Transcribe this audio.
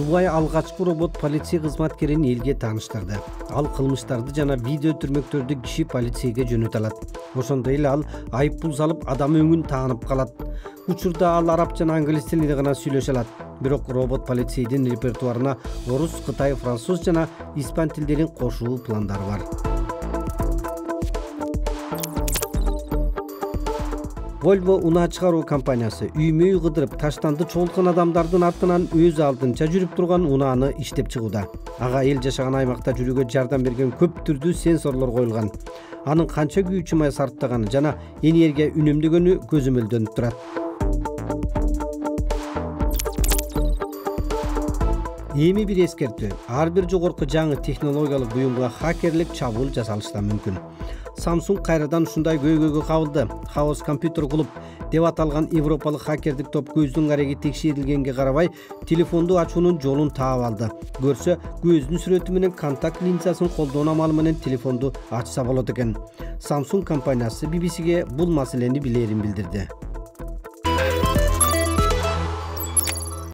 Дубай алгачкы робот полиция кызматкерин элге тааныштырды. Ал кылмыштарды жана видео түрмөктөрдү киши полицейге жөнөтө алат. Ошондой эле ал айып пул салып адам өңүн таанып калат. Учурда ал араб жана англис тилинде гана сүйлөшө алат. Бирок робот полицейдин репертуарына орус, кытай, француз жана испан тилдерин кошуу пландары бар. Volvo унаа чыгаруу компаниясы үймөй кыдырып таштанды чогулткан адамдардын артынан өз алдынча жүрүп турган унааны иштеп чыгууда. Ага эл жашаган аймакта жүрүүгө жардам берген көп түрдүү сенсорлор коюлган. Анын канча күйүүчү май сарптаганы жана энергия үнөмдөгөнү көзөмөлдөнүп турат. Эми бир эскертүү. Ар бир жогорку жаңы технологиялык буюмга хакерлик чабуул жасалышы да мүмкүн. Samsung кайрадан ушундай көйгөйгө кабылды. Chaos Computer Club деп аталган европалык хакердик топ көздүн кареги текшерилгенге карабай, телефонду ачуунун жолун таап алды. Көрсө, көздүн сүрөтү менен контакт линзасын колдонуу амалы менен телефонду ачса болот экен. Samsung компаниясы BBC-ге бул маселени билерин билдирди.